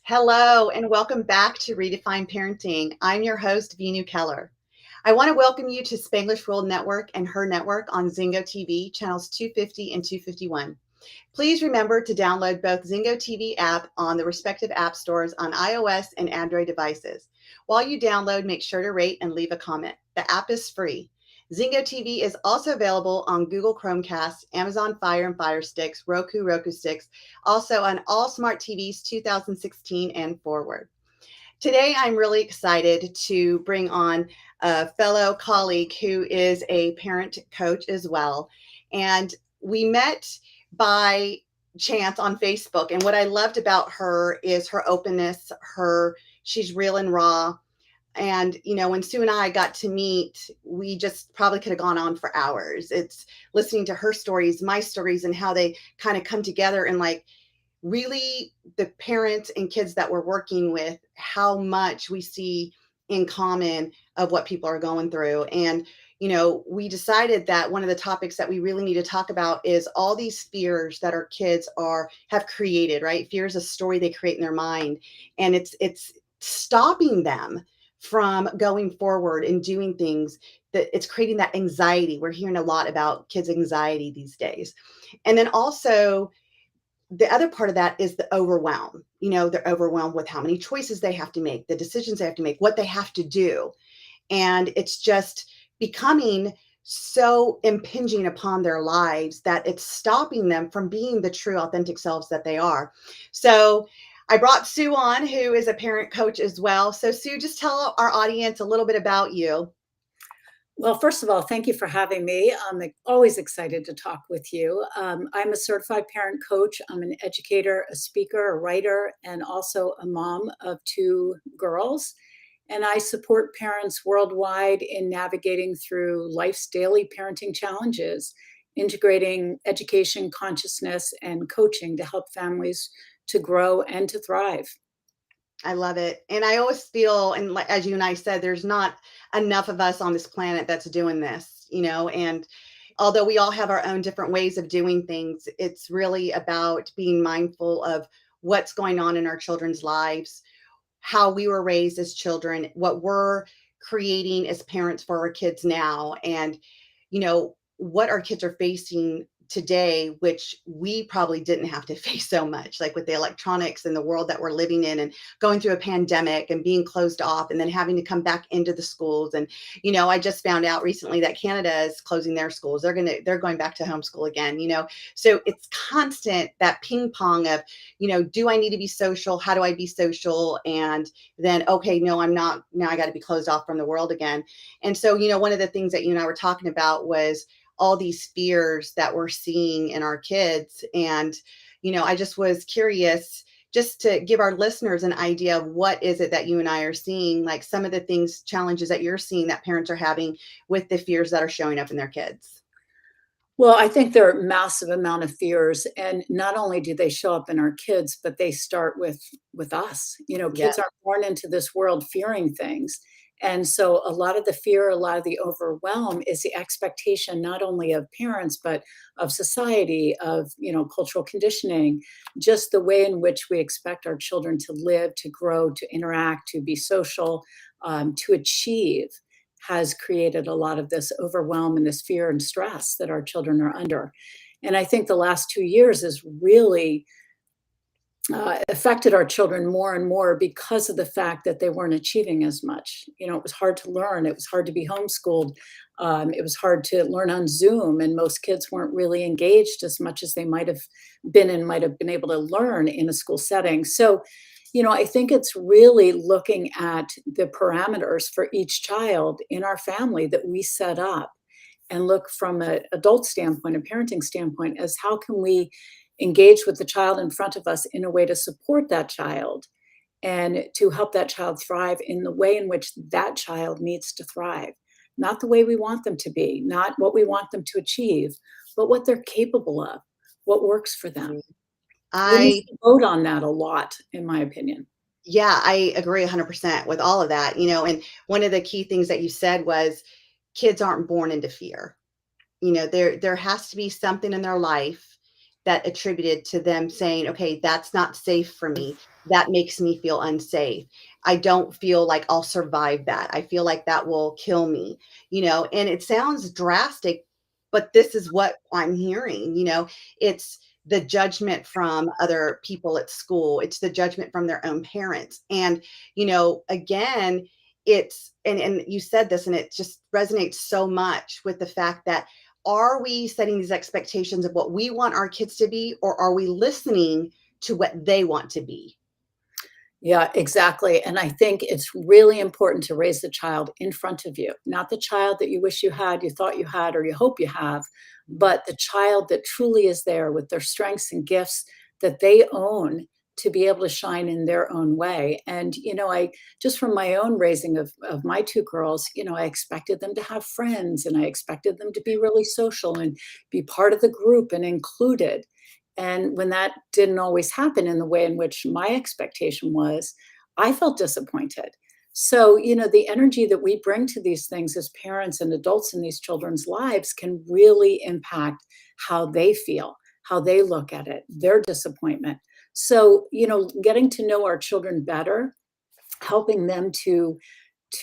Hello, and welcome back to Redefine Parenting. I'm your host, Veenu Keller. I want to welcome you to Spanglish World Network and Her Network on Zingo TV, channels 250 and 251. Please remember to download both Zingo TV app on the respective app stores on iOS and Android devices. While you download, make sure to rate and leave a comment. The app is free. Zingo TV is also available on Google Chromecast, Amazon Fire and Fire Sticks, Roku Sticks, also on all smart TVs 2016 and forward. Today, I'm really excited to bring on a fellow colleague who is a parent coach as well. And we met by chance on Facebook. And what I loved about her is her openness, she's real and raw. And, when Sue and I got to meet, we just probably could have gone on for hours. It's listening to her stories, my stories, and how they kind of come together and really the parents and kids that we're working with, how much we see in common of what people are going through. And, we decided that one of the topics that we really need to talk about is all these fears that our kids have created, right? Fear is a story they create in their mind. And it's stopping them from going forward and doing things that it's creating that anxiety. We're hearing a lot about kids' anxiety these days. And then also, the other part of that is the overwhelm. They're overwhelmed with how many choices they have to make, the decisions they have to make, what they have to do. And it's just becoming so impinging upon their lives that it's stopping them from being the true, authentic selves that they are. So I brought Sue on, who is a parent coach as well. So, Sue, just tell our audience a little bit about you. Well, first of all, thank you for having me. I'm always excited to talk with you. I'm a certified parent coach. I'm an educator, a speaker, a writer, and also a mom of two girls. And I support parents worldwide in navigating through life's daily parenting challenges, integrating education, consciousness, and coaching to help families to grow and to thrive. I love it. And I always feel, and as you and I said, there's not enough of us on this planet that's doing this, and although we all have our own different ways of doing things, it's really about being mindful of what's going on in our children's lives, how we were raised as children, what we're creating as parents for our kids now, and, what our kids are facing today, which we probably didn't have to face so much, like with the electronics and the world that we're living in and going through a pandemic and being closed off and then having to come back into the schools. And, I just found out recently that Canada is closing their schools. They're going back to homeschool again, so it's constant, that ping pong of, do I need to be social? How do I be social? And then, okay, no, I'm not. Now I got to be closed off from the world again. And so, one of the things that you and I were talking about was all these fears that we're seeing in our kids. And, I just was curious just to give our listeners an idea of what is it that you and I are seeing, like some of the things, challenges that you're seeing that parents are having with the fears that are showing up in their kids. Well, I think there are massive amount of fears, and not only do they show up in our kids, but they start with us. Yeah. Kids aren't born into this world fearing things. And so a lot of the fear, a lot of the overwhelm is the expectation not only of parents, but of society, of, cultural conditioning, just the way in which we expect our children to live, to grow, to interact, to be social, to achieve has created a lot of this overwhelm and this fear and stress that our children are under. And I think the last 2 years has really affected our children more and more because of the fact that they weren't achieving as much. It was hard to learn. It was hard to be homeschooled. It was hard to learn on Zoom, and most kids weren't really engaged as much as they might have been and might have been able to learn in a school setting. So, I think it's really looking at the parameters for each child in our family that we set up and look from an adult standpoint, a parenting standpoint, as how can we engage with the child in front of us in a way to support that child and to help that child thrive in the way in which that child needs to thrive. Not the way we want them to be, not what we want them to achieve, but what they're capable of, what works for them. We need I to vote on that a lot, in my opinion. Yeah, I agree 100% with all of that, and one of the key things that you said was kids aren't born into fear. There has to be something in their life that attributed to them saying, okay, that's not safe for me. that makes me feel unsafe. I don't feel like I'll survive that. I feel like that will kill me, and it sounds drastic, but this is what I'm hearing. It's the judgment from other people at school, it's the judgment from their own parents. And, again, and you said this, and it just resonates so much with the fact that, are we setting these expectations of what we want our kids to be, or are we listening to what they want to be? Yeah, exactly. And I think it's really important to raise the child in front of you, not the child that you wish you had, you thought you had, or you hope you have, but the child that truly is there with their strengths and gifts that they own to be able to shine in their own way. And, I just from my own raising of my two girls, I expected them to have friends and I expected them to be really social and be part of the group and included. And when that didn't always happen in the way in which my expectation was, I felt disappointed. So, the energy that we bring to these things as parents and adults in these children's lives can really impact how they feel, how they look at it, their disappointment. So, getting to know our children better, helping them to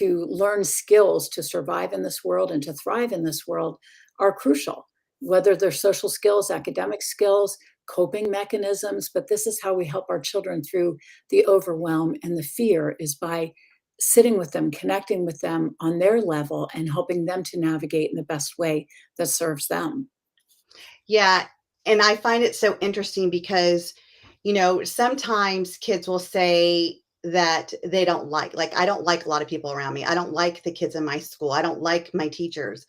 learn skills to survive in this world and to thrive in this world are crucial, whether they're social skills, academic skills, coping mechanisms. But this is how we help our children through the overwhelm and the fear, is by sitting with them, connecting with them on their level, and helping them to navigate in the best way that serves them. Yeah, and I find it so interesting because, sometimes kids will say that they don't like, I don't like a lot of people around me. I don't like the kids in my school. I don't like my teachers.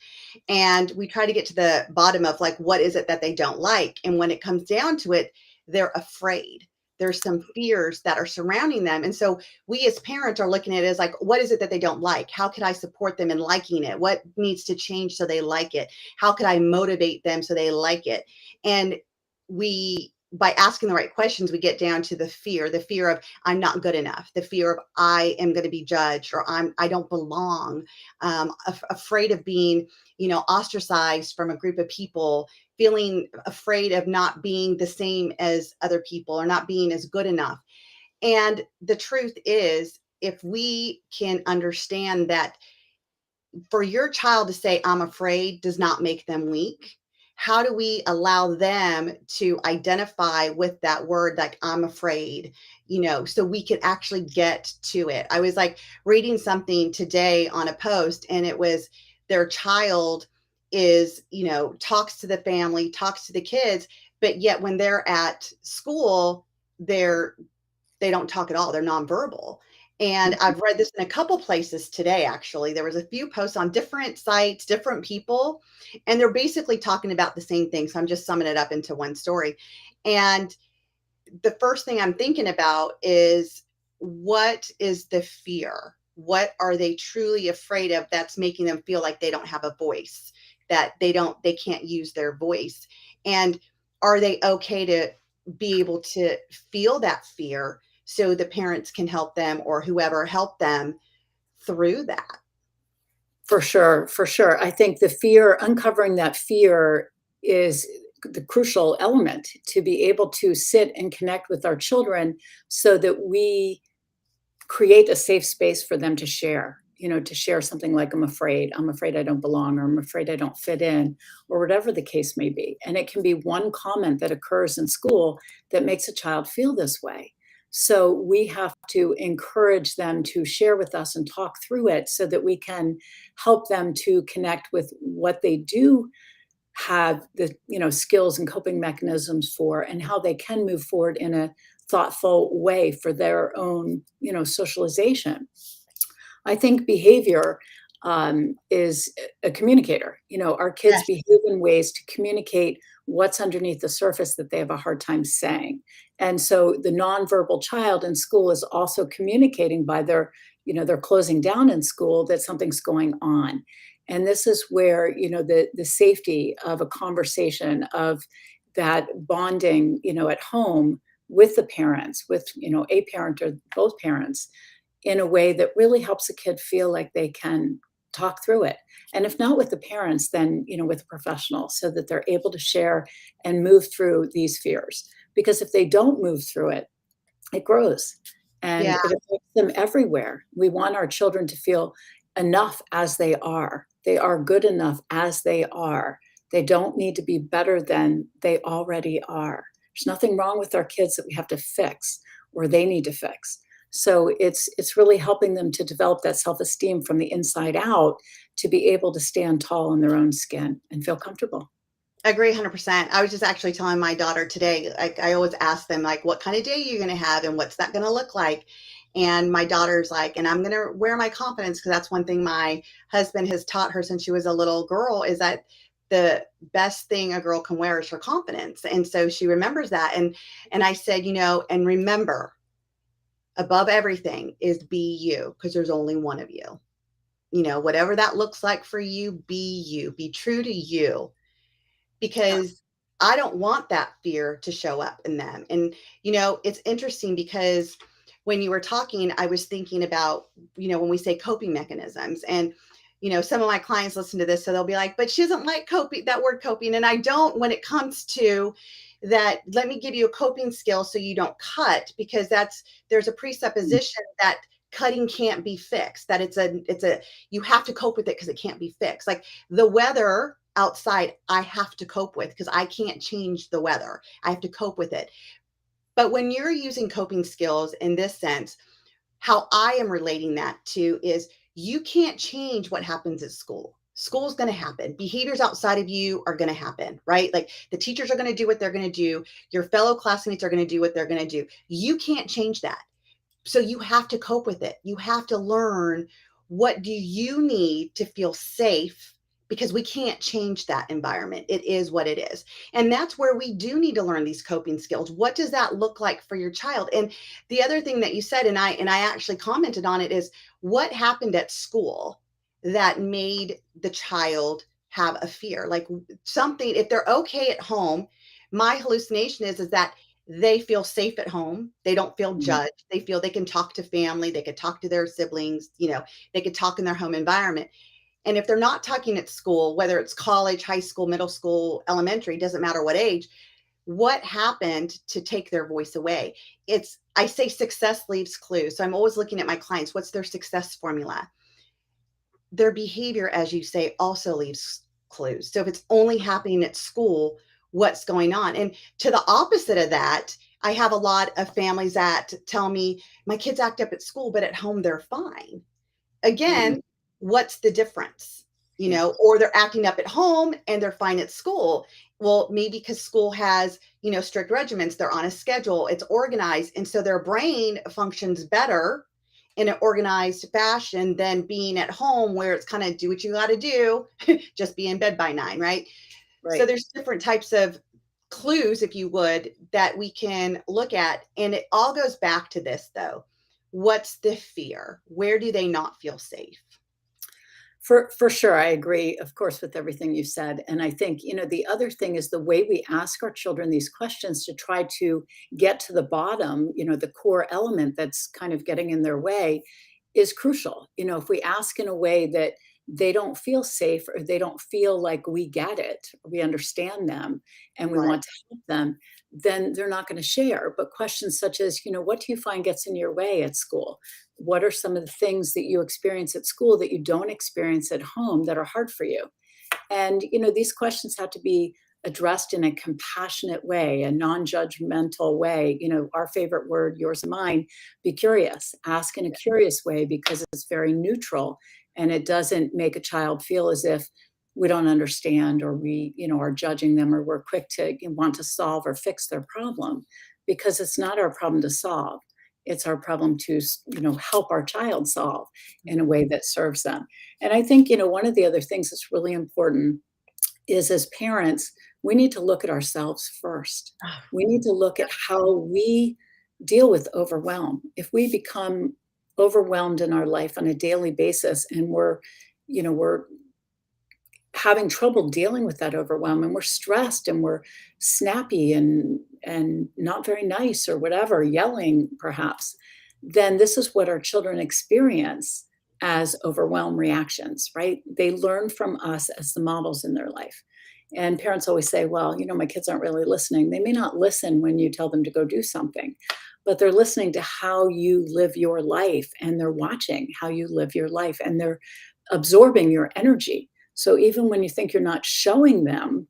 And we try to get to the bottom of, like, what is it that they don't like? And when it comes down to it, they're afraid. There's some fears that are surrounding them. And so we as parents are looking at it as, like, what is it that they don't like? How could I support them in liking it? What needs to change so they like it? How could I motivate them so they like it? And by asking the right questions, we get down to the fear of, I'm not good enough, the fear of, I am going to be judged, or I don't belong, afraid of being, ostracized from a group of people, feeling afraid of not being the same as other people or not being as good enough. And the truth is, if we can understand that for your child to say, I'm afraid, does not make them weak. How do we allow them to identify with that word, like, I'm afraid, so we could actually get to it? I was like reading something today on a post, and it was their child is, talks to the family, talks to the kids, but yet when they're at school, they're they don't talk at all. They're nonverbal. And I've read this in a couple places today, actually. There was a few posts on different sites, different people, and they're basically talking about the same thing. So I'm just summing it up into one story. And the first thing I'm thinking about is, what is the fear? What are they truly afraid of that's making them feel like they don't have a voice, that they can't use their voice? And are they okay to be able to feel that fear so the parents can help them, or whoever help them through that? For sure, for sure. I think the fear, uncovering that fear is the crucial element to be able to sit and connect with our children so that we create a safe space for them to share, to share something like, I'm afraid I don't belong, or I'm afraid I don't fit in, or whatever the case may be. And it can be one comment that occurs in school that makes a child feel this way. So we have to encourage them to share with us and talk through it so that we can help them to connect with what they do have the skills and coping mechanisms for, and how they can move forward in a thoughtful way for their own socialization. I think behavior is a communicator. Our kids Yes. behave in ways to communicate what's underneath the surface that they have a hard time saying. And so the nonverbal child in school is also communicating by they're closing down in school that something's going on. And this is where, the safety of a conversation, of that bonding, at home with the parents, with, a parent or both parents, in a way that really helps a kid feel like they can talk through it. And if not with the parents, then, with a professional, so that they're able to share and move through these fears. Because if they don't move through it, it grows and Yeah, it affects them everywhere. We want our children to feel enough as they are. They are good enough as they are. They don't need to be better than they already are. There's nothing wrong with our kids that we have to fix or they need to fix. So it's really helping them to develop that self-esteem from the inside out to be able to stand tall in their own skin and feel comfortable. I agree 100%. I was just actually telling my daughter today, like I always ask them, like, what kind of day are you going to have and what's that going to look like? And my daughter's like, and I'm going to wear my confidence because that's one thing my husband has taught her since she was a little girl is that the best thing a girl can wear is her confidence. And so she remembers that. And I said, and remember, above everything is be you because there's only one of you. Whatever that looks like for you, be you. Be true to you Yeah. because I don't want that fear to show up in them. And, it's interesting because when you were talking, I was thinking about, when we say coping mechanisms and, some of my clients listen to this, so they'll be like, but she doesn't like coping, that word coping. And I don't when it comes to that, let me give you a coping skill so you don't cut, because there's a presupposition that cutting can't be fixed, that you have to cope with it because it can't be fixed. Like the weather outside, I have to cope with because I can't change the weather. I have to cope with it. But when you're using coping skills in this sense, how I am relating that to is you can't change what happens at school. School's going to happen. Behaviors outside of you are going to happen, right? Like the teachers are going to do what they're going to do. Your fellow classmates are going to do what they're going to do. You can't change that. So you have to cope with it. You have to learn, what do you need to feel safe, because we can't change that environment. It is what it is. And that's where we do need to learn these coping skills. What does that look like for your child? And the other thing that you said, and I actually commented on it, is what happened at school that made the child have a fear? Like something, if they're okay at home, my hallucination is that they feel safe at home. They don't feel Mhm. judged. They feel they can talk to family. They could talk to their siblings. They could talk in their home environment. And if they're not talking at school, whether it's college, high school, middle school, elementary, doesn't matter what age, what happened to take their voice away? I say success leaves clues. So I'm always looking at my clients. What's their success formula? Their behavior, as you say, also leaves clues. So if it's only happening at school, what's going on? And to the opposite of that, I have a lot of families that tell me my kids act up at school, but at home they're fine. Mm, Again, what's the difference? yeah. Or they're acting up at home and they're fine at school. Well, maybe because school has, strict regiments, they're on a schedule, it's organized. And so their brain functions better in an organized fashion than being at home where it's kind of do what you got to do, just be in bed by 9, right? So Right. there's different types of clues, if you would, that we can look at. And it all goes back to this, though. What's the fear? Where do they not feel safe? For sure, I agree, of course, with everything you said. And I think, the other thing is the way we ask our children these questions to try to get to the bottom, the core element that's kind of getting in their way is crucial. If we ask in a way that they don't feel safe or they don't feel like we get it, we understand them, and we Right. want to help them, then they're not going to share. But questions such as, what do you find gets in your way at school? What are some of the things that you experience at school that you don't experience at home that are hard for you? And, these questions have to be addressed in a compassionate way, a non-judgmental way. Our favorite word, yours and mine, be curious. Ask in a curious way because it's very neutral and it doesn't make a child feel as if we don't understand or we, are judging them or we're quick to want to solve or fix their problem because it's not our problem to solve. It's our problem to, help our child solve in a way that serves them. And I think, one of the other things that's really important is as parents, we need to look at ourselves first. Oh, We need to look at how we deal with overwhelm. If we become overwhelmed in our life on a daily basis and we're having trouble dealing with that overwhelm and we're stressed and we're snappy and not very nice or whatever, yelling perhaps, then this is what our children experience as overwhelm reactions, right? They learn from us as the models in their life. And parents always say, well, my kids aren't really listening. They may not listen when you tell them to go do something, but they're listening to how you live your life, and they're watching how you live your life, and they're absorbing your energy. So even when you think you're not showing them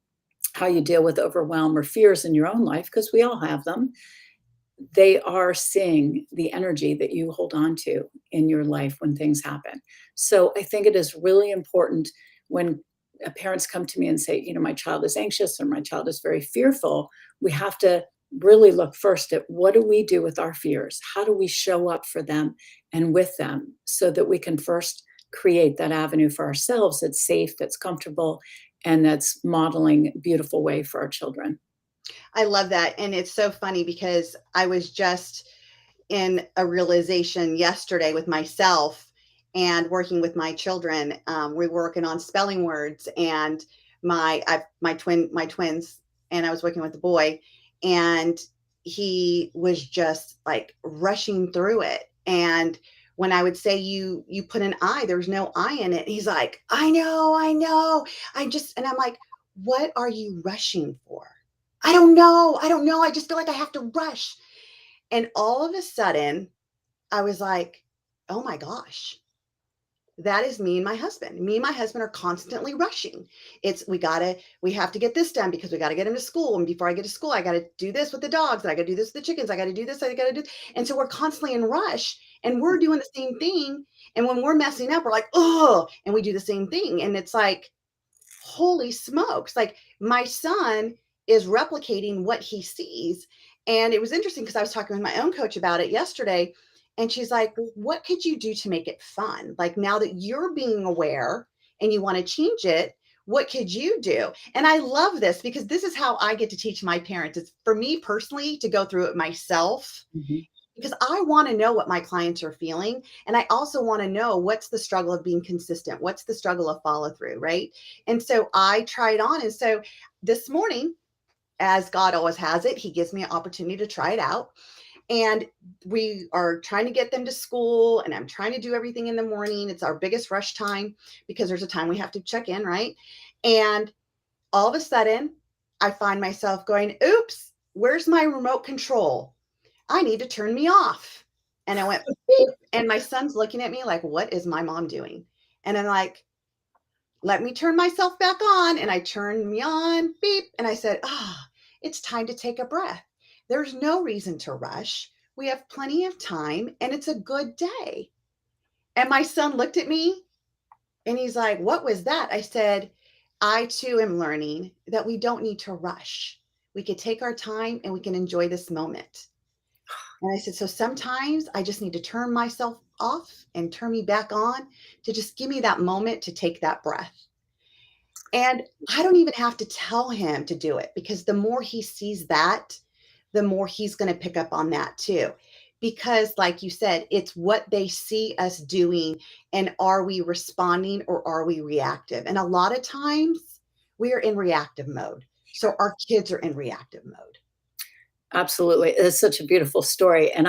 how you deal with overwhelm or fears in your own life, because we all have them, they are seeing the energy that you hold on to in your life when things happen. So I think it is really important when parents come to me and say, my child is anxious or my child is very fearful, we have to really look first at what do we do with our fears? How do we show up for them and with them so that we can first create that avenue for ourselves that's safe, that's comfortable, and that's modeling a beautiful way for our children. I love that. And it's so funny because I was just in a realization yesterday with myself and working with my children. We were working on spelling words, and my twins, and I was working with the boy, and he was just like rushing through it. And when I would say you put an I, there's no I in it. He's like, I know. And I'm like, what are you rushing for? I don't know. I just feel like I have to rush. And all of a sudden, I was like, oh my gosh, that is me and my husband. Me and my husband are constantly rushing. We have to get this done because we got to get him to school. And before I get to school, I got to do this with the dogs. And I got to do this with the chickens. I got to do this. I got to do. And so we're constantly in rush, and we're doing the same thing. And when we're messing up, we're like, oh, and we do the same thing. And it's like, holy smokes. Like, my son is replicating what he sees. And it was interesting because I was talking with my own coach about it yesterday. And she's like, well, what could you do to make it fun? Like, now that you're being aware and you want to change it, what could you do? And I love this because this is how I get to teach my parents. It's for me personally to go through it myself, Mhm. because I want to know what my clients are feeling. And I also want to know what's the struggle of being consistent. What's the struggle of follow through, right? And so I try it on. And so this morning, as God always has it, he gives me an opportunity to try it out. And we are trying to get them to school, and I'm trying to do everything in the morning. It's our biggest rush time because there's a time we have to check in, right? And all of a sudden, I find myself going, oops, where's my remote control? I need to turn me off. And I went, beep. And my son's looking at me like, what is my mom doing? And I'm like, let me turn myself back on. And I turned me on, beep. And I said, it's time to take a breath. There's no reason to rush. We have plenty of time, and it's a good day. And my son looked at me and he's like, what was that? I said, I too am learning that we don't need to rush. We could take our time and we can enjoy this moment. And I said, so sometimes I just need to turn myself off and turn me back on to just give me that moment to take that breath. And I don't even have to tell him to do it, because the more he sees that, the more he's going to pick up on that too. Because, like you said, it's what they see us doing. And are we responding or are we reactive? And a lot of times we are in reactive mode. So our kids are in reactive mode. Absolutely. It's such a beautiful story. And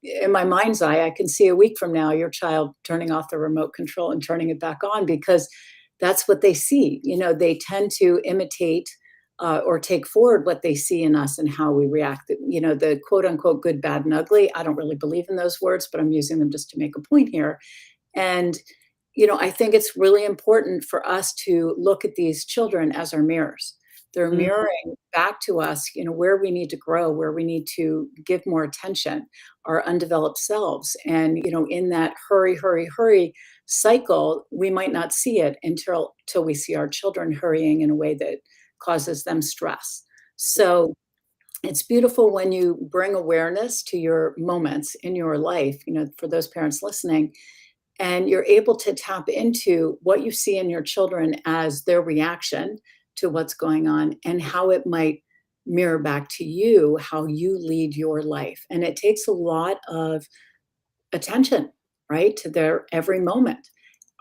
in my mind's eye, I can see a week from now your child turning off the remote control and turning it back on, because that's what they see. They tend to imitate or take forward what they see in us and how we react. The quote unquote good, bad, and ugly. I don't really believe in those words, but I'm using them just to make a point here. And, I think it's really important for us to look at these children as our mirrors. They're Mm, mirroring back to us, where we need to grow, where we need to give more attention, our undeveloped selves. And, in that hurry, hurry, hurry cycle, we might not see it until we see our children hurrying in a way that causes them stress. So it's beautiful when you bring awareness to your moments in your life, for those parents listening, and you're able to tap into what you see in your children as their reaction to what's going on and how it might mirror back to you, how you lead your life. And it takes a lot of attention, right, to their every moment.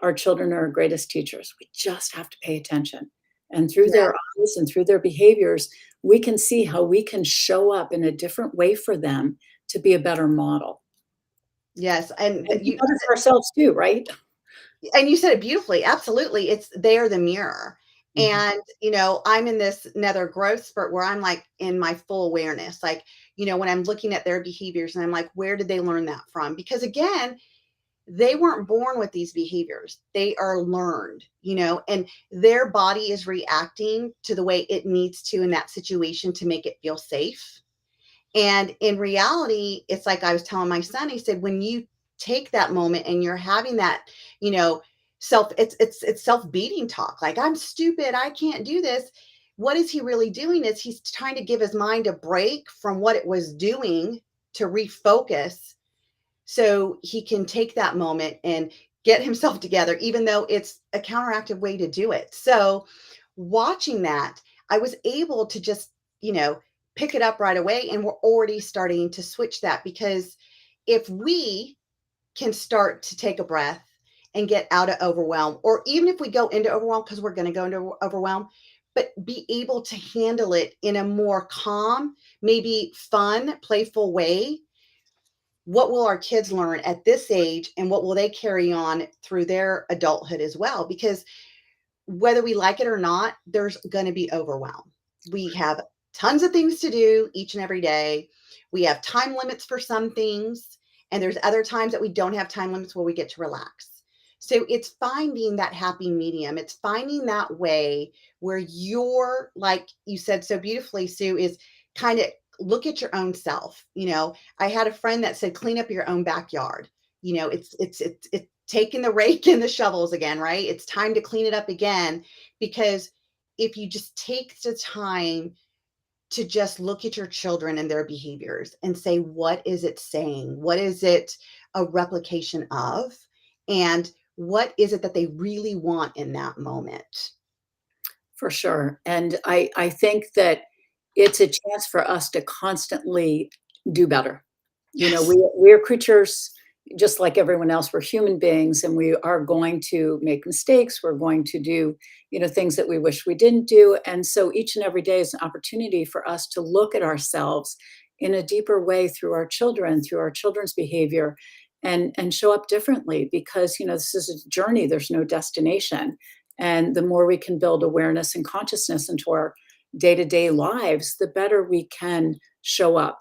Our children are our greatest teachers. We just have to pay attention. And through yeah. their eyes and through their behaviors, we can see how we can show up in a different way for them to be a better model. Yes. And And be better for ourselves too, right? you said it beautifully. Absolutely. It's, they're the mirror. Mhm. And, I'm in this another growth spurt where I'm like in my full awareness. Like, when I'm looking at their behaviors and I'm like, where did they learn that from? Because again, they weren't born with these behaviors. They are learned, and their body is reacting to the way it needs to in that situation to make it feel safe. And in reality, it's like I was telling my son, he said, when you take that moment and you're having that, you know, it's self-beating talk, like I'm stupid, I can't do this. What is he really doing is he's trying to give his mind a break from what it was doing to refocus so he can take that moment and get himself together, even though it's a counteractive way to do it. So, watching that, I was able to just, pick it up right away. And we're already starting to switch that because if we can start to take a breath and get out of overwhelm, or even if we go into overwhelm, because we're going to go into overwhelm, but be able to handle it in a more calm, maybe fun, playful way, what will our kids learn at this age and what will they carry on through their adulthood as well? Because whether we like it or not, there's going to be overwhelm. We have tons of things to do each and every day. We have time limits for some things, and there's other times that we don't have time limits where we get to relax. So it's finding that happy medium. It's finding that way where you're, like you said so beautifully, Sue, is kind of look at your own self. I had a friend that said, clean up your own backyard. It's taking the rake and the shovels again, right? It's time to clean it up again, because if you just take the time to just look at your children and their behaviors and say, what is it saying? What is it a replication of? And what is it that they really want in that moment? For sure. And I think that it's a chance for us to constantly do better. Yes. We're creatures just like everyone else. We're human beings and we are going to make mistakes. We're going to do, things that we wish we didn't do. And so each and every day is an opportunity for us to look at ourselves in a deeper way through our children, through our children's behavior, and show up differently because, this is a journey. There's no destination. And the more we can build awareness and consciousness into our day-to-day lives, the better we can show up,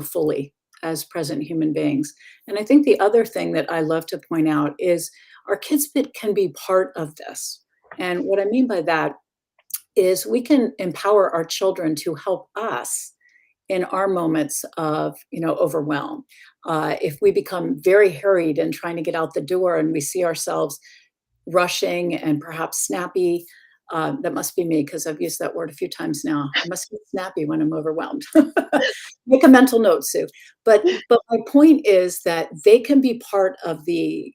fully as present human beings. And I think the other thing that I love to point out is our kids can be part of this. And what I mean by that is we can empower our children to help us in our moments of overwhelm. If we become very hurried and trying to get out the door and we see ourselves rushing and perhaps snappy. That must be me because I've used that word a few times now. I must be snappy when I'm overwhelmed. Make a mental note, Sue. But my point is that they can be part of the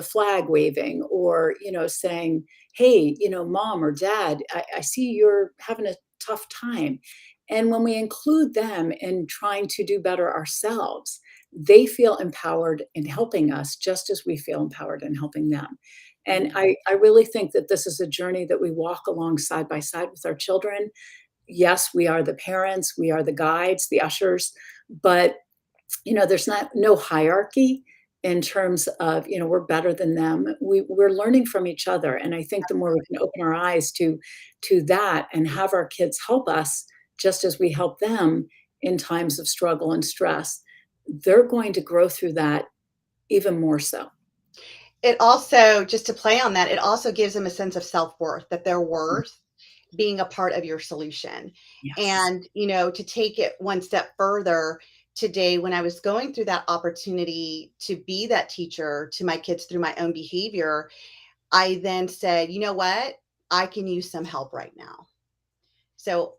flag waving or saying, "Hey, mom or dad, I see you're having a tough time." And when we include them in trying to do better ourselves, they feel empowered in helping us just as we feel empowered in helping them. And Mm. I really think that this is a journey that we walk along side by side with our children. Yes, we are the parents, we are the guides, the ushers, but there's no hierarchy in terms of, we're better than them. We're learning from each other. And I think the more we can open our eyes to that and have our kids help us just as we help them in times of struggle and stress, they're going to grow through that even more so. It also, just to play on that, it also gives them a sense of self-worth, that they're worth being a part of your solution. Yes. And, to take it one step further, today, when I was going through that opportunity to be that teacher to my kids through my own behavior, I then said, you know what? I can use some help right now. So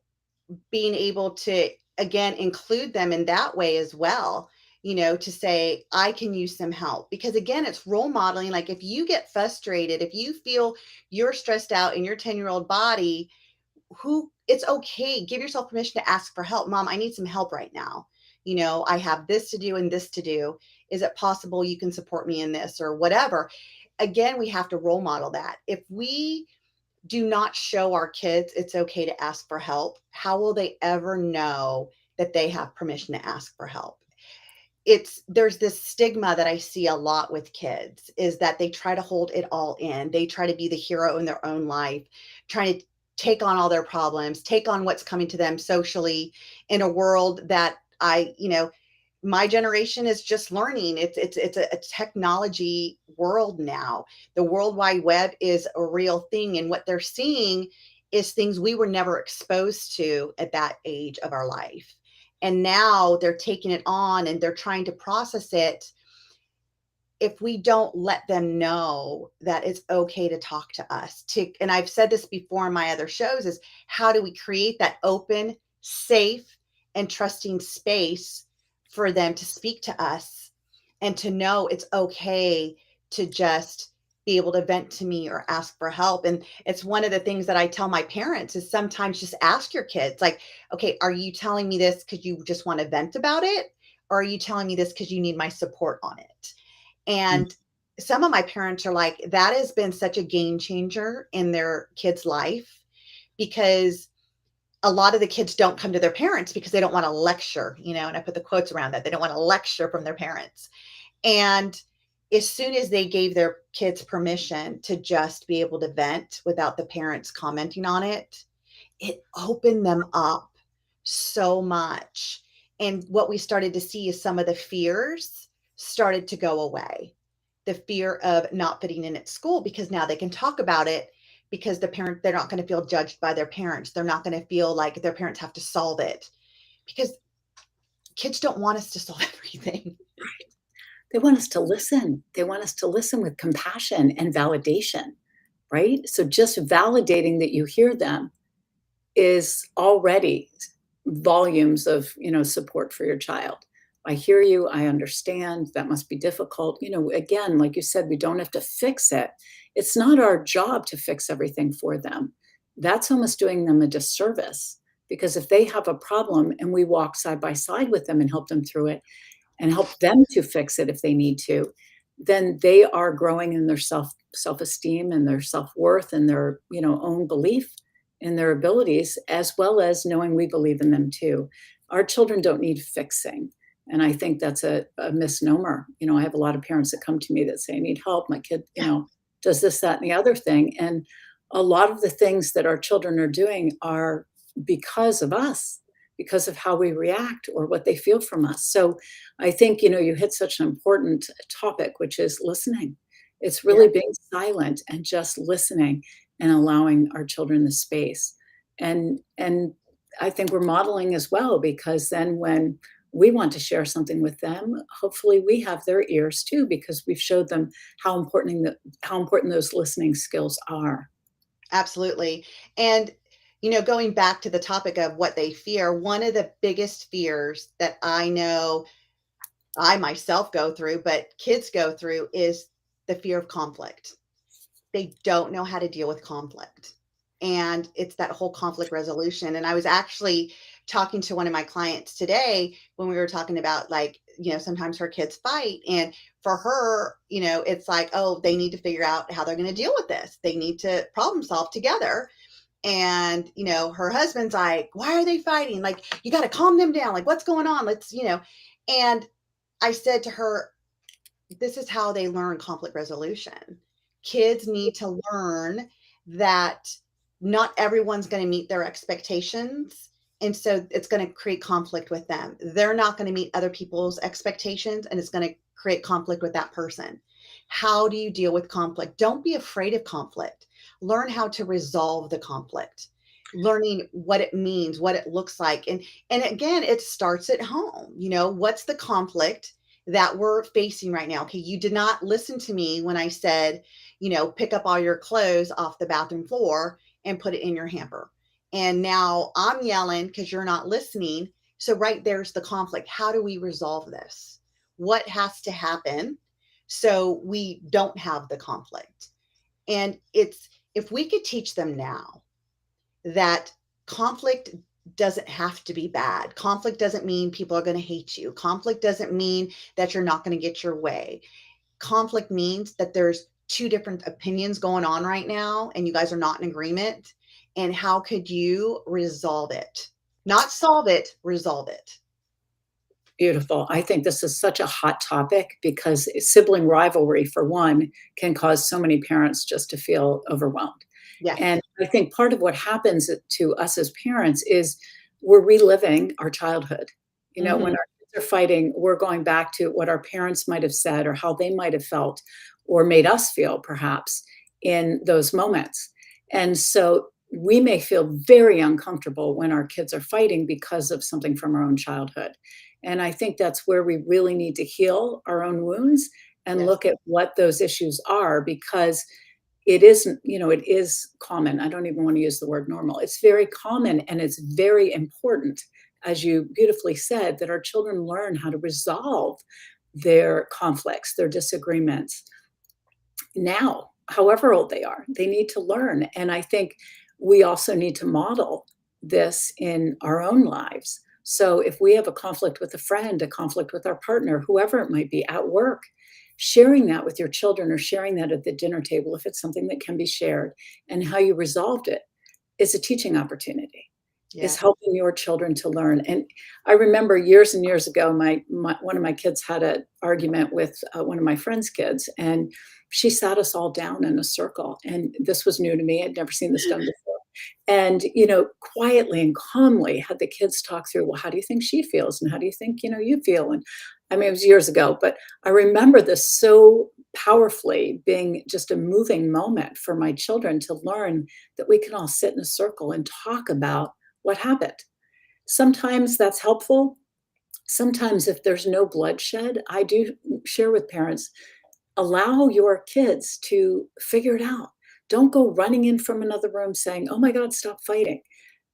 being able to, again, include them in that way as well, to say I can use some help, because again, it's role modeling. Like if you get frustrated, if you feel you're stressed out in your 10-year-old body, who it's okay, give yourself permission to ask for help. Mom, I need some help right now. I have this to do and this to do. Is it possible you can support me in this or whatever? Again, we have to role model that. If we do not show our kids it's okay to ask for help, how will they ever know that they have permission to ask for help? There's this stigma that I see a lot with kids, is that they try to hold it all in. They try to be the hero in their own life, trying to take on all their problems, take on what's coming to them socially in a world that my generation is just learning. It's a technology world now. The World Wide Web is a real thing, and what they're seeing is things we were never exposed to at that age of our life. And now they're taking it on and they're trying to process it. If we don't let them know that it's okay to talk to us, and I've said this before in my other shows, is how do we create that open, safe, and trusting space for them to speak to us and to know it's okay to just be able to vent to me or ask for help. And it's one of the things that I tell my parents is sometimes just ask your kids, like, okay, are you telling me this because you just want to vent about it? Or are you telling me this because you need my support on it? Mm. And some of my parents are like, that has been such a game changer in their kids' life, because a lot of the kids don't come to their parents because they don't want to lecture, and I put the quotes around that. They don't want to lecture from their parents. And as soon as they gave their kids permission to just be able to vent without the parents commenting on it, it opened them up so much. And what we started to see is some of the fears started to go away. The fear of not fitting in at school, because now they can talk about it, because they're not going to feel judged by their parents. They're not going to feel like their parents have to solve it, because kids don't want us to solve everything. They want us to listen. They want us to listen with compassion and validation, right? So just validating that you hear them is already volumes of, support for your child. I hear you. I understand. That must be difficult. Again, like you said, we don't have to fix it. It's not our job to fix everything for them. That's almost doing them a disservice, because if they have a problem and we walk side by side with them and help them through it and help them to fix it if they need to, then they are growing in their self-esteem and their self-worth and their, own belief in their abilities, as well as knowing we believe in them too. Our children don't need fixing. And I think that's a misnomer. I have a lot of parents that come to me that say, I need help. My kid, does this, that, and the other thing. And a lot of the things that our children are doing are because of us, because of how we react or what they feel from us. So I think, you hit such an important topic, which is listening. It's really Yeah, being silent and just listening and allowing our children the space. And I think we're modeling as well, because then when we want to share something with them, hopefully we have their ears too, because we've showed them how important those listening skills are. absolutely. And, going back to the topic of what they fear, one of the biggest fears that I know I myself go through, but kids go through, is the fear of conflict. They don't know how to deal with conflict. And it's that whole conflict resolution. And I was actually talking to one of my clients today when we were talking about, like, sometimes her kids fight. And for her, it's like, oh, they need to figure out how they're going to deal with this. They need to problem solve together. And, her husband's like, why are they fighting? Like, you got to calm them down. Like, what's going on? And I said to her, this is how they learn conflict resolution. Kids need to learn that not everyone's going to meet their expectations. And so it's going to create conflict with them. They're not going to meet other people's expectations, and it's going to create conflict with that person. How do you deal with conflict? Don't be afraid of conflict. Learn how to resolve the conflict. Learning what it means, what it looks like. And again, it starts at home. What's the conflict that we're facing right now? Okay, you did not listen to me when I said, pick up all your clothes off the bathroom floor and put it in your hamper. And now I'm yelling because you're not listening. So right there's the conflict. How do we resolve this? What has to happen so we don't have the conflict? And it's, if we could teach them now that conflict doesn't have to be bad. Conflict doesn't mean people are going to hate you. Conflict doesn't mean that you're not going to get your way. Conflict means that there's two different opinions going on right now and you guys are not in agreement. And how could you resolve it? Not solve it, resolve it. Beautiful. I think this is such a hot topic, because sibling rivalry, for one, can cause so many parents just to feel overwhelmed. Yes. And I think part of what happens to us as parents is we're reliving our childhood. You know, when Hmm. our kids are fighting, we're going back to what our parents might have said or how they might have felt or made us feel perhaps in those moments. And so we may feel very uncomfortable when our kids are fighting because of something from our own childhood. And I think that's where we really need to heal our own wounds and Yes. look at what those issues are, because it isn't, it is common. I don't even want to use the word normal. It's very common and it's very important, as you beautifully said, that our children learn how to resolve their conflicts, their disagreements now, however old they are. They need to learn. And I think we also need to model this in our own lives. So if we have a conflict with a friend, a conflict with our partner, whoever it might be at work, sharing that with your children or sharing that at the dinner table, if it's something that can be shared, and how you resolved it is a teaching opportunity, is Yes. helping your children to learn. And I remember years and years ago, one of my kids had an argument with one of my friend's kids, and she sat us all down in a circle. And this was new to me. I'd never seen this done before. And, quietly and calmly had the kids talk through, well, how do you think she feels? And how do you think, you feel? And I mean, it was years ago, but I remember this so powerfully being just a moving moment for my children to learn that we can all sit in a circle and talk about what happened. Sometimes that's helpful. Sometimes, if there's no bloodshed, I do share with parents, allow your kids to figure it out. Don't go running in from another room saying, oh my God, stop fighting,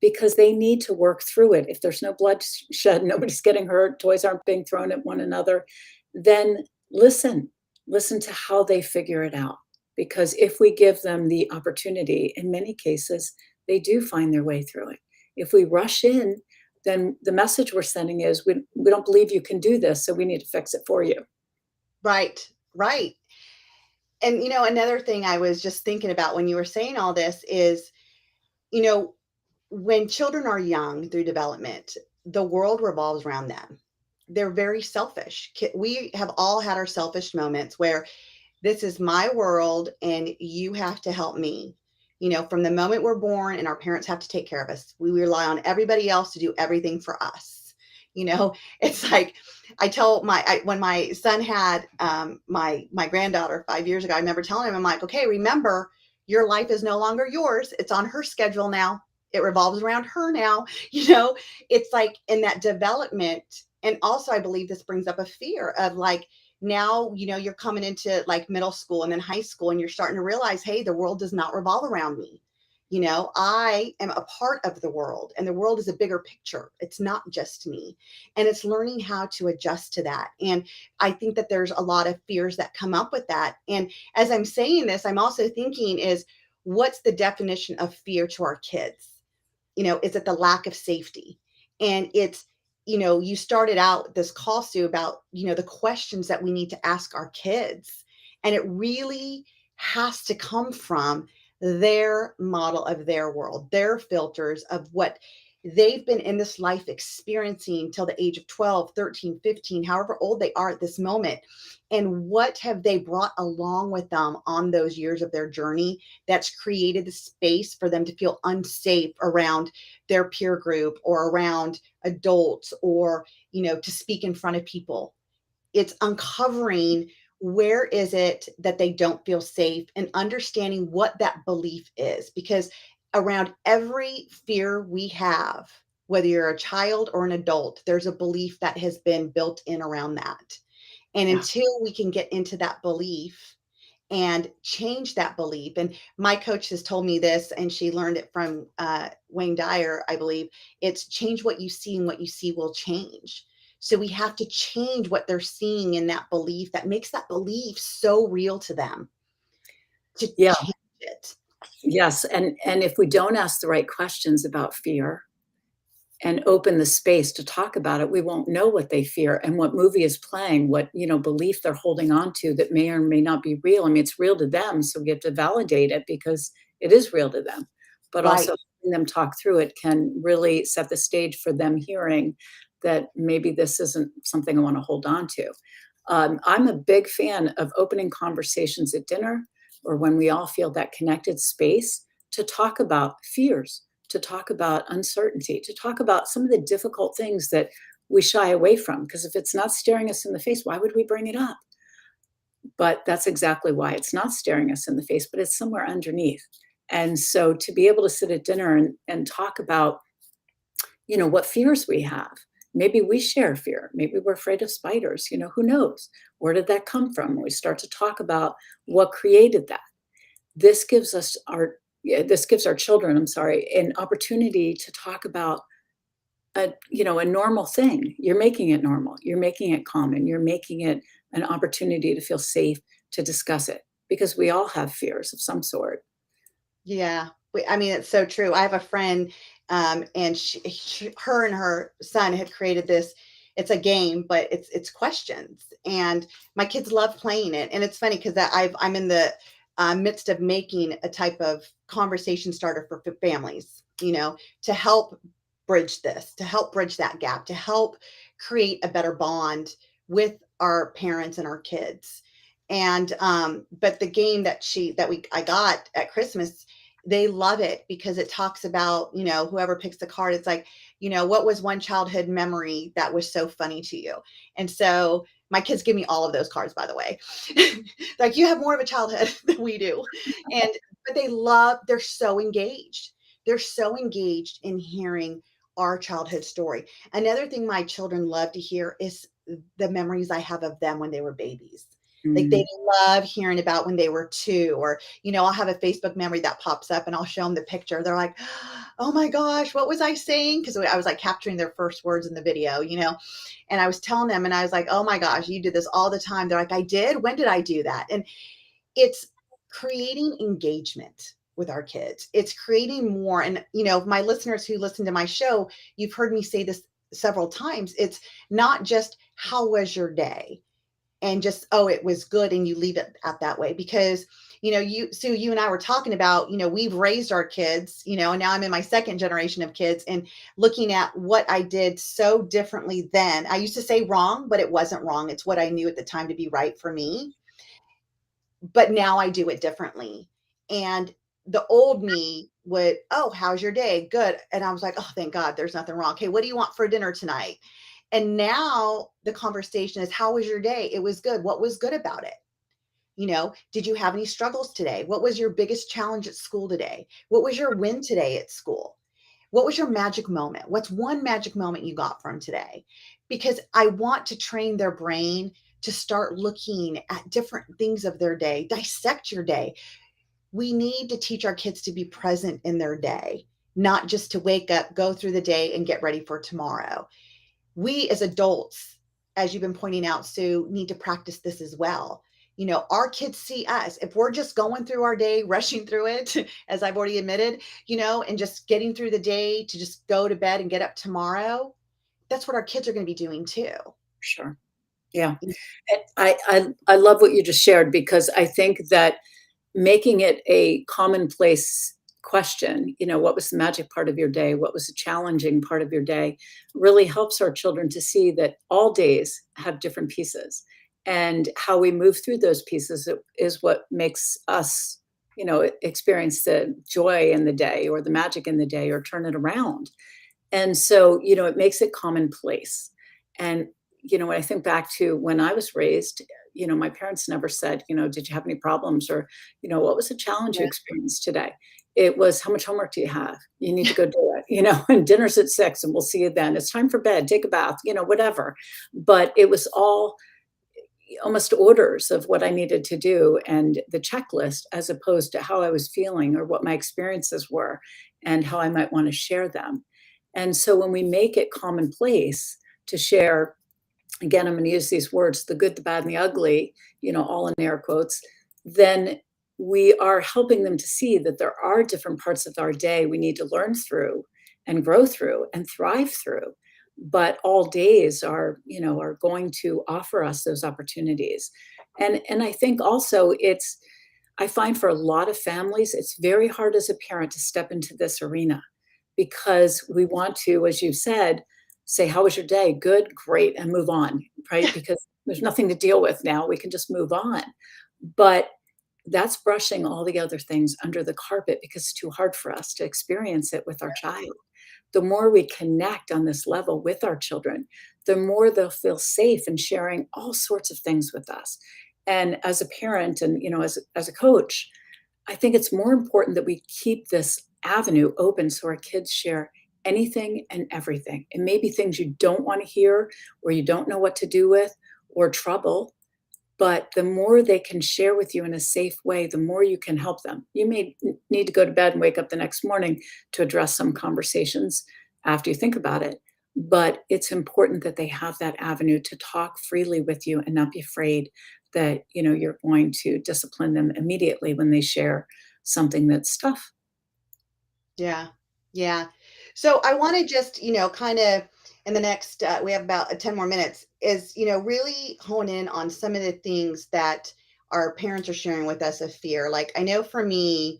because they need to work through it. If there's no bloodshed, nobody's getting hurt, toys aren't being thrown at one another, then listen, listen to how they figure it out. Because if we give them the opportunity, in many cases, they do find their way through it. If we rush in, then the message we're sending is we don't believe you can do this, so we need to fix it for you. Right. Right. And another thing I was just thinking about when you were saying all this is, you know, when children are young through development, the world revolves around them. They're very selfish. We have all had our selfish moments where this is my world and you have to help me. From the moment we're born and our parents have to take care of us, we rely on everybody else to do everything for us. It's like I tell when my son had my granddaughter 5 years ago, I remember telling him, I'm like, okay, remember, your life is no longer yours. It's on her schedule now. It revolves around her now. It's like in that development. And also, I believe this brings up a fear of like, now you're coming into like middle school and then high school and you're starting to realize, hey, the world does not revolve around me. I am a part of the world and the world is a bigger picture. It's not just me. And it's learning how to adjust to that. And I think that there's a lot of fears that come up with that. And as I'm saying this, I'm also thinking is, what's the definition of fear to our kids? Is it the lack of safety? And it's, you started out this call, Sue, about, the questions that we need to ask our kids. And it really has to come from their model of their world, their filters of what they've been in this life experiencing till the age of 12, 13, 15, however old they are at this moment. And what have they brought along with them on those years of their journey that's created the space for them to feel unsafe around their peer group or around adults or, to speak in front of people. It's uncovering where is it that they don't feel safe and understanding what that belief is. Because around every fear we have, whether you're a child or an adult, there's a belief that has been built in around that. And Yeah. until we can get into that belief and change that belief. And my coach has told me this, and she learned it from Wayne Dyer, I believe. It's change what you see, and what you see will change. So we have to change what they're seeing in that belief that makes that belief so real to them, to Yeah. change it. Yes. And if we don't ask the right questions about fear and open the space to talk about it, we won't know what they fear and what movie is playing, what, belief they're holding on to that may or may not be real. I mean, it's real to them, so we have to validate it because it is real to them. But Right. also having them talk through it can really set the stage for them hearing that maybe this isn't something I want to hold on to. I'm a big fan of opening conversations at dinner or when we all feel that connected space to talk about fears, to talk about uncertainty, to talk about some of the difficult things that we shy away from. Because if it's not staring us in the face, why would we bring it up? But that's exactly why it's not staring us in the face, but it's somewhere underneath. And so to be able to sit at dinner and talk about, what fears we have. Maybe we share fear. Maybe we're afraid of spiders. Who knows? Where did that come from? We start to talk about what created that. This gives us our yeah, this gives our children, I'm sorry, an opportunity to talk about a normal thing. You're making it normal. You're making it common. You're making it an opportunity to feel safe to discuss it because we all have fears of some sort. Yeah. I mean, it's so true. I have a friend, and her and her son had created this. It's a game, but it's questions, and my kids love playing it. And it's funny because I'm in the midst of making a type of conversation starter for families, to help bridge this, to help bridge that gap, to help create a better bond with our parents and our kids. And but the game I got at Christmas, they love it because it talks about, whoever picks the card, it's like, what was one childhood memory that was so funny to you? And so my kids give me all of those cards, by the way. Like, you have more of a childhood than we do. And but they're so engaged. They're so engaged in hearing our childhood story. Another thing my children love to hear is the memories I have of them when they were babies. Like, they Mm, love hearing about when they were 2, or, I'll have a Facebook memory that pops up and I'll show them the picture. They're like, "Oh my gosh, what was I saying?" Because I was like capturing their first words in the video, and I was telling them, and I was like, "Oh my gosh, you do this all the time." They're like, "I did? When did I do that?" And it's creating engagement with our kids. It's creating more. And, my listeners who listen to my show, you've heard me say this several times. It's not just, how was your day? And just, oh, it was good, and you leave it at that way. Because, Sue, you and I were talking about, we've raised our kids, and now I'm in my second generation of kids, and looking at what I did so differently then. I used to say wrong, but it wasn't wrong. It's what I knew at the time to be right for me. But now I do it differently. And the old me would, "Oh, how's your day? Good." And I was like, "Oh, thank God, there's nothing wrong. Okay, what do you want for dinner tonight?" And now the conversation is, "How was your day?" "It was good." "What was good about it?" "Did you have any struggles today? What was your biggest challenge at school today? What was your win today at school? What was your magic moment? What's one magic moment you got from today?" Because I want to train their brain to start looking at different things of their day, dissect your day. We need to teach our kids to be present in their day, not just to wake up, go through the day, and get ready for tomorrow. We as adults, as you've been pointing out, Sue, need to practice this as well. Our kids see us. If we're just going through our day, rushing through it, as I've already admitted, and just getting through the day to just go to bed and get up tomorrow, that's what our kids are going to be doing too. sure. Yeah. And I love what you just shared because I think that making it a commonplace question, what was the magic part of your day? What was the challenging part of your day? Really helps our children to see that all days have different pieces. And how we move through those pieces is what makes us, experience the joy in the day or the magic in the day or turn it around. And so, it makes it commonplace. And, when I think back to when I was raised, my parents never said, did you have any problems or, what was the challenge you Yeah. experienced today? It was, how much homework do you have? You need to go do it, and dinner's at 6 and we'll see you then. It's time for bed, take a bath, whatever. But it was all almost orders of what I needed to do and the checklist as opposed to how I was feeling or what my experiences were and how I might want to share them. And so when we make it commonplace to share, again, I'm going to use these words, the good, the bad, and the ugly, all in air quotes, then we are helping them to see that there are different parts of our day we need to learn through and grow through and thrive through. But all days are going to offer us those opportunities. And I think also I find for a lot of families, it's very hard as a parent to step into this arena because we want to, as you said, say, how was your day? Good, great, and move on, right? Because there's nothing to deal with now. We can just move on. But that's brushing all the other things under the carpet because it's too hard for us to experience it with our child. The more we connect on this level with our children, the more they'll feel safe in sharing all sorts of things with us. And as a parent and, as a coach, I think it's more important that we keep this avenue open so our kids share anything and everything. It may be things you don't want to hear or you don't know what to do with or trouble, but the more they can share with you in a safe way, the more you can help them. You may need to go to bed and wake up the next morning to address some conversations after you think about it. But it's important that they have that avenue to talk freely with you and not be afraid that, you're going to discipline them immediately when they share something that's tough. Yeah. Yeah. So I want to just, kind of in the next, we have about 10 more minutes, is, really hone in on some of the things that our parents are sharing with us of fear. Like, I know for me,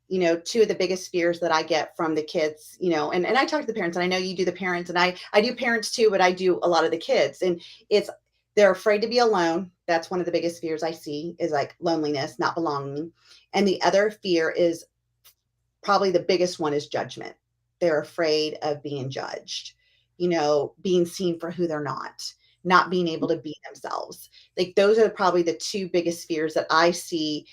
two of the biggest fears that I get from the kids, and I talk to the parents, and I know you do the parents, and I do parents too, but I do a lot of the kids. And it's, they're afraid to be alone. That's one of the biggest fears I see, is like loneliness, not belonging. And the other fear is, probably the biggest one, is judgment. They're afraid of being judged, being seen for who they're not being able to be themselves. Like, those are probably the two biggest fears that I see,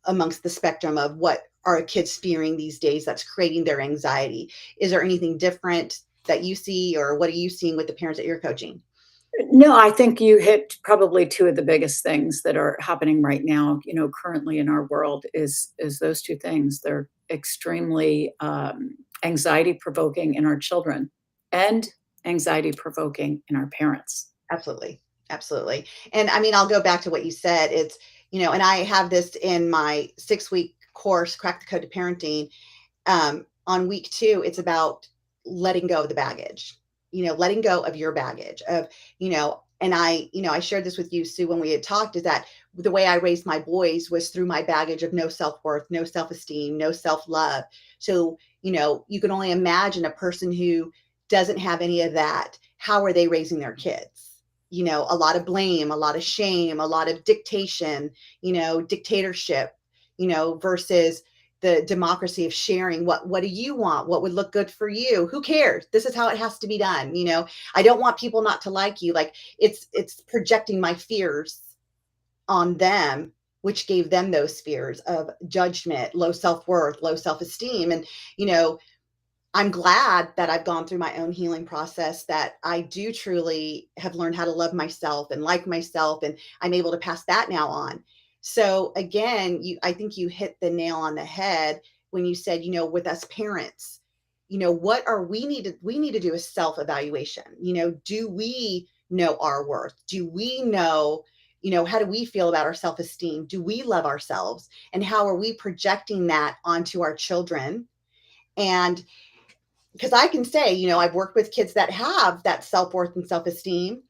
amongst the spectrum of what are kids fearing these days that's creating their anxiety. Is there anything different that you see, or what are you seeing with the parents that you're coaching? No, I think you hit probably two of the biggest things that are happening right now, currently in our world is those two things. They're extremely anxiety provoking in our children and anxiety provoking in our parents. Absolutely. Absolutely. And I mean, I'll go back to what you said. It's, and I have this in my 6-week course, Crack the Code to Parenting. On week 2, it's about letting go of the baggage, letting go of your baggage of, and I shared this with you, Sue, when we had talked, is that the way I raised my boys was through my baggage of no self-worth, no self-esteem, no self-love. So, you can only imagine a person who doesn't have any of that. How are they raising their kids? A lot of blame, a lot of shame, a lot of dictation, dictatorship, versus the democracy of sharing. What do you want? What would look good for you? Who cares? This is how it has to be done. I don't want people not to like you. Like, it's projecting my fears on them, which gave them those fears of judgment, low self-worth, low self-esteem. And, I'm glad that I've gone through my own healing process, that I do truly have learned how to love myself and like myself, and I'm able to pass that now on. So again, I think you hit the nail on the head when you said, with us parents, what are we need to do a self-evaluation. Do we know our worth? Do we know, how do we feel about our self-esteem? Do we love ourselves? And how are we projecting that onto our children? And because I can say, I've worked with kids that have that self-worth and self-esteem,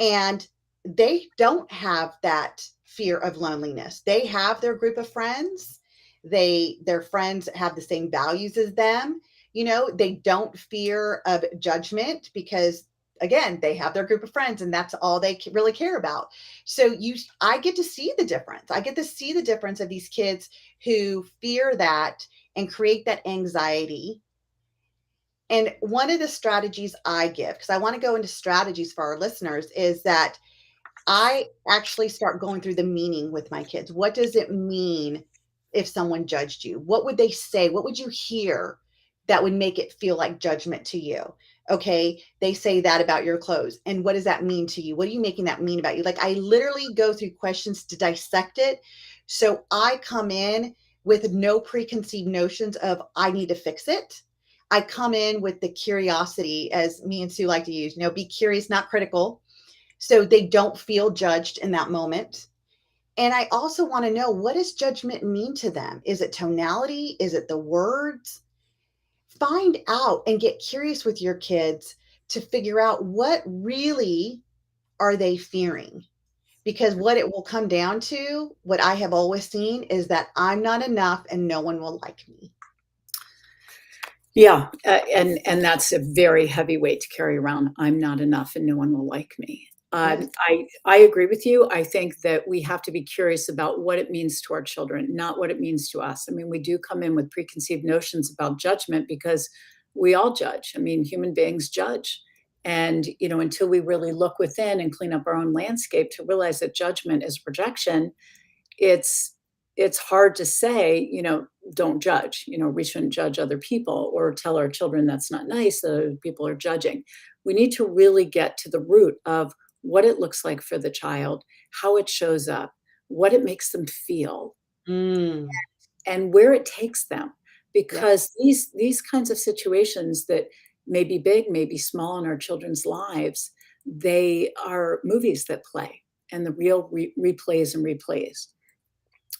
and they don't have that fear of loneliness. They have their group of friends. Their friends have the same values as them. They don't fear of judgment because, again, they have their group of friends, and that's all they really care about. So I get to see the difference. I get to see the difference of these kids who fear that and create that anxiety. And one of the strategies I give, because I want to go into strategies for our listeners, is that I actually start going through the meaning with my kids. What does it mean if someone judged you? What would they say? What would you hear that would make it feel like judgment to you? Okay, they say that about your clothes. And what does that mean to you? What are you making that mean about you? Like, I literally go through questions to dissect it. So I come in with no preconceived notions of I need to fix it. I come in with the curiosity, as me and Sue like to use, be curious, not critical, so they don't feel judged in that moment. And I also want to know, what does judgment mean to them? Is it tonality? Is it the words? Find out and get curious with your kids to figure out what really are they fearing. Because what it will come down to, what I have always seen, is that I'm not enough and no one will like me. Yeah, and that's a very heavy weight to carry around. I'm not enough and no one will like me. Yes. I agree with you. I think that we have to be curious about what it means to our children, not what it means to us. I mean, we do come in with preconceived notions about judgment because we all judge. I mean, human beings judge. And, until we really look within and clean up our own landscape to realize that judgment is projection, it's it's hard to say, don't judge. We shouldn't judge other people or tell our children that's not nice, that other people are judging. We need to really get to the root of what it looks like for the child, how it shows up, what it makes them feel, Mm. and where it takes them. Yep. Because these kinds of situations that may be big, may be small in our children's lives, they are movies that play and the real replays and replays.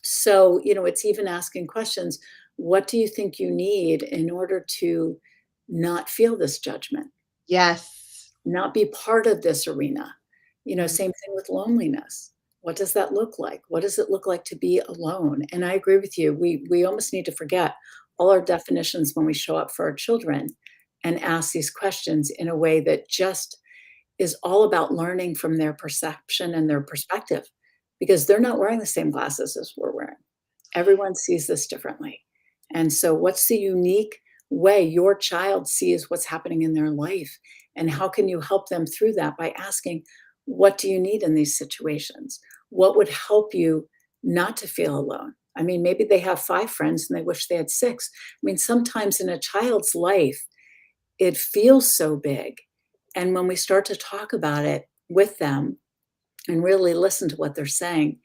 So, it's even asking questions. What do you think you need in order to not feel this judgment, Yes. not be part of this arena? Mhm. Same thing with loneliness. What does that look like? What does it look like to be alone? And I agree with you. We almost need to forget all our definitions when we show up for our children and ask these questions in a way that just is all about learning from their perception and their perspective, because they're not wearing the same glasses as we're wearing. Everyone sees this differently. And so, what's the unique way your child sees what's happening in their life? And how can you help them through that by asking, what do you need in these situations? What would help you not to feel alone? I mean, maybe they have 5 friends and they wish they had 6. I mean, sometimes in a child's life, it feels so big. And when we start to talk about it with them and really listen to what they're saying,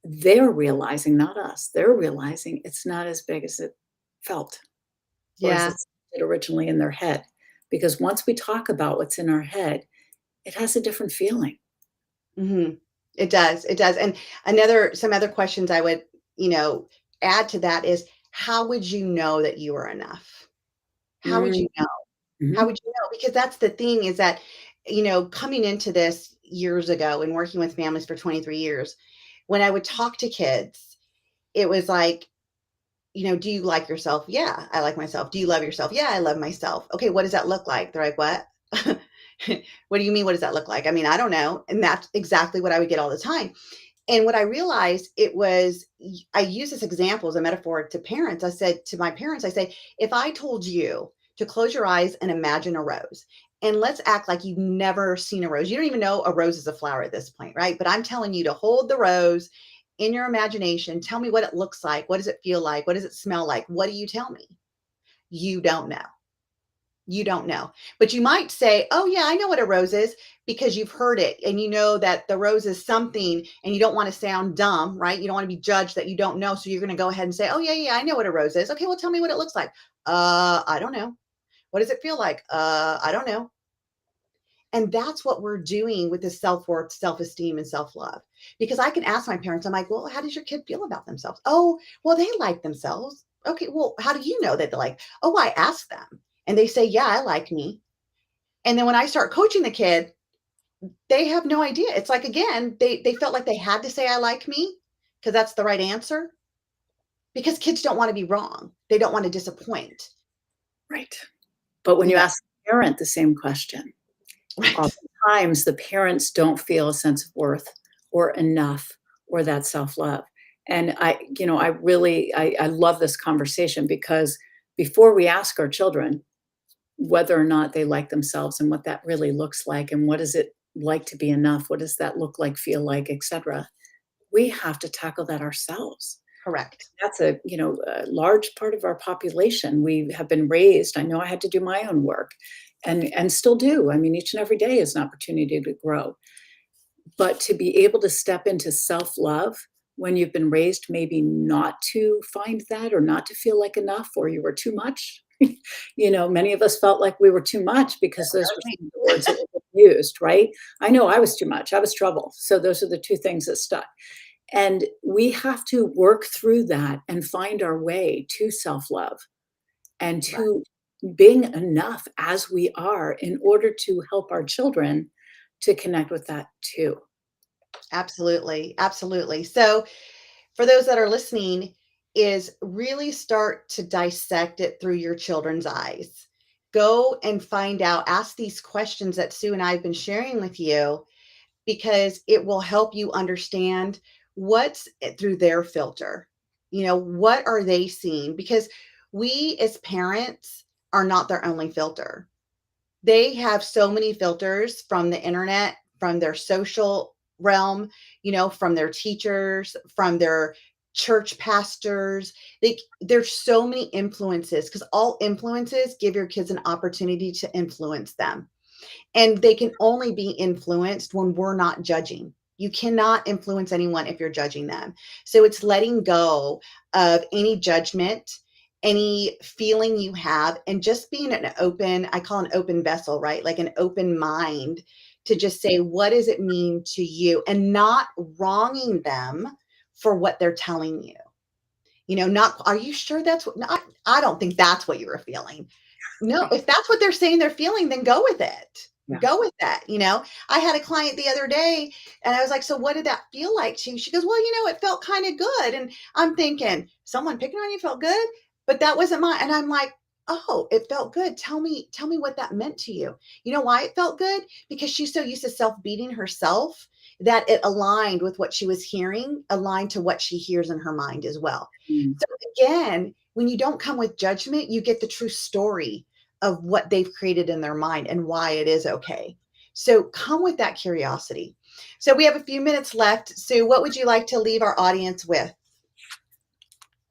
they're realizing, not us, they're realizing it's not as big as it felt or as Yeah. it's originally in their head. Because once we talk about what's in our head, it has a different feeling. Mhm. It does, it does, and some other questions I would, you know, add to that is, how would you know that you are enough? How would Mm, you know? How mhm. would you know? Because that's the thing is that, coming into this years ago and working with families for 23 years, when I would talk to kids, it was like, "Do you like yourself?" "Yeah, I like myself." "Do you love yourself?" "Yeah, I love myself." "Okay, what does that look like?" They're like, "What?" "What do you mean, what does that look like?" I mean, I don't know, and that's exactly what I would get all the time. And what I realized it was, I use this example as a metaphor to parents. I said to my parents, I say, if I told you to close your eyes and imagine a rose, and let's act like you've never seen a rose. You don't even know a rose is a flower at this point, right? But I'm telling you to hold the rose in your imagination. Tell me what it looks like. What does it feel like? What does it smell like? What do you tell me? You don't know. You don't know. But you might say, "Oh, yeah, I know what a rose is," because you've heard it and you know that the rose is something and you don't want to sound dumb, right? You don't want to be judged that you don't know. So you're going to go ahead and say, "Oh, yeah, yeah, I know what a rose is." "Okay, well, tell me what it looks like." I don't know." "What does it feel like?" I don't know." And that's what we're doing with this self-worth, self-esteem, and self-love. Because I can ask my parents, I'm like, "Well, how does your kid feel about themselves?" "Oh, well, they like themselves." "Okay, well, how do you know that they like?" "Oh, I ask them." And they say, "Yeah, I like me." And then when I start coaching the kid, they have no idea. It's like, again, they felt like they had to say, "I like me," because that's the right answer, because kids don't wanna be wrong. They don't wanna disappoint. Right. But when You you know ask the parent the same question, Right. oftentimes the parents don't feel a sense of worth or enough or that self-love. And I really I love this conversation because before we ask our children whether or not they like themselves and what that really looks like and what is it like to be enough, what does that look like, feel like, etc., we have to tackle that ourselves. Correct. That's a large part of our population. We have been raised. I know I had to do my own work and still do. I mean, each and every day is an opportunity to grow. But to be able to step into self-love when you've been raised maybe not to find that or not to feel like enough or you were too much. Many of us felt like we were too much because those were That some of the words that were used, right? I know I was too much. I was trouble. So those are the 2 things that stuck. And we have to work through that and find our way to self-love and Right. to being enough as we are in order to help our children to connect with that too. Absolutely, absolutely. So, for those that are listening, is really start to dissect it through your children's eyes. Go and find out, ask these questions that Sue and I have been sharing with you. because it will help you understand what's through their filter. What are they seeing? Because we as parents are not their only filter. They have so many filters from the internet, from their social realm, from their teachers, from their church pastors. There's so many influences, because all influences give your kids an opportunity to influence them. And they can only be influenced when we're not judging. You cannot influence anyone if you're judging them. So it's letting go of any judgment, any feeling you have, and just being an open, I call an open vessel, right? Like an open mind to just say, what does it mean to you? And not wronging them for what they're telling you. Not, are you sure that's what, not, I don't think that's what you were feeling. No, if that's what they're saying they're feeling, then go with it. Yeah. Go with that. I had a client the other day and I was like, so what did that feel like to you? She goes, well, it felt kind of good. And I'm thinking, someone picking on you felt good, but that wasn't mine. And I'm like, oh, it felt good. Tell me what that meant to you. You know why it felt good? Because she's so used to self-beating herself that it aligned with what she was hearing, aligned to what she hears in her mind as well. Mm. So again, when you don't come with judgment, you get the true story of what they've created in their mind and why it is okay. So come with that curiosity. So we have a few minutes left. Sue, what would you like to leave our audience with?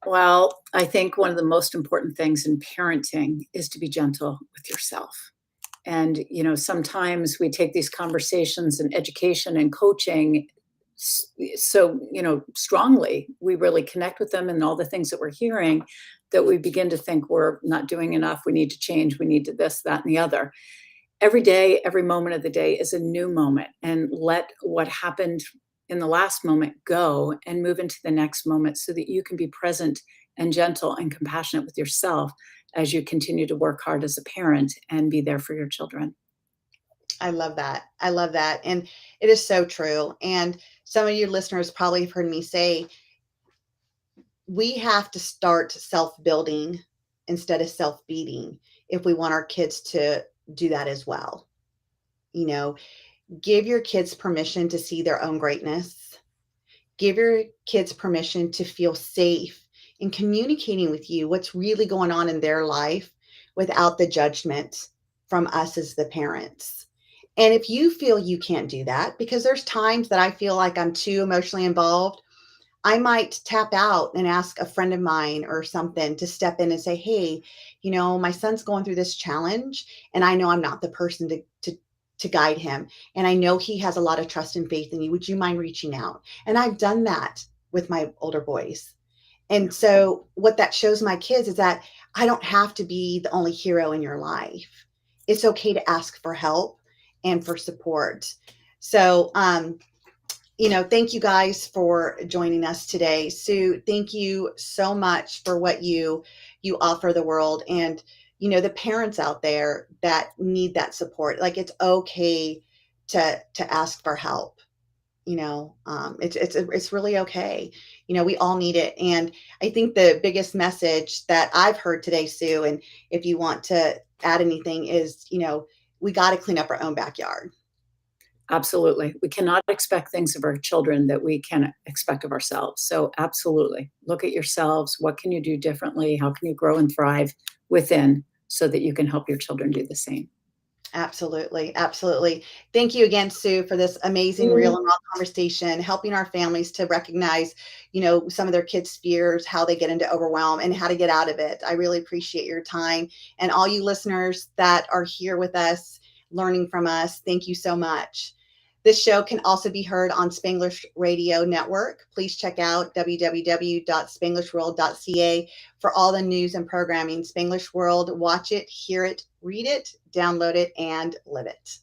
Well, I think one of the most important things in parenting is to be gentle with yourself. And, sometimes we take these conversations in education and coaching so, strongly. We really connect with them and all the things that we're hearing, that we begin to think we're not doing enough. We need to change. We need to this, that, and the other. Every day, every moment of the day is a new moment, and let what happened in the last moment go and move into the next moment, so that you can be present and gentle and compassionate with yourself as you continue to work hard as a parent and be there for your children. I love that. I love that. And it is so true. And some of you listeners probably have heard me say, we have to start self-building instead of self-beating if we want our kids to do that as well. Give your kids permission to see their own greatness. Give your kids permission to feel safe in communicating with you what's really going on in their life without the judgment from us as the parents. And if you feel you can't do that, because there's times that I feel like I'm too emotionally involved, I might tap out and ask a friend of mine or something to step in and say, hey, my son's going through this challenge, and I know I'm not the person to guide him. And I know he has a lot of trust and faith in you. Would you mind reaching out? And I've done that with my older boys. And so what that shows my kids is that I don't have to be the only hero in your life. It's okay to ask for help and for support. So, thank you guys for joining us today. Sue, thank you so much for what you offer the world, and the parents out there that need that support. Like, it's okay to ask for help. It's really okay. We all need it. And I think the biggest message that I've heard today, Sue, and if you want to add anything, is we got to clean up our own backyard. Absolutely. We cannot expect things of our children that we can expect of ourselves. So absolutely, look at yourselves. What can you do differently? How can you grow and thrive within, so that you can help your children do the same? Absolutely. Absolutely. Thank you again, Sue, for this amazing real and raw conversation, helping our families to recognize, some of their kids' fears, how they get into overwhelm, and how to get out of it. I really appreciate your time. And all you listeners that are here with us, learning from us, thank you so much. This show can also be heard on Spanglish Radio Network. Please check out www.spanglishworld.ca for all the news and programming. Spanglish World, watch it, hear it, read it, download it, and live it.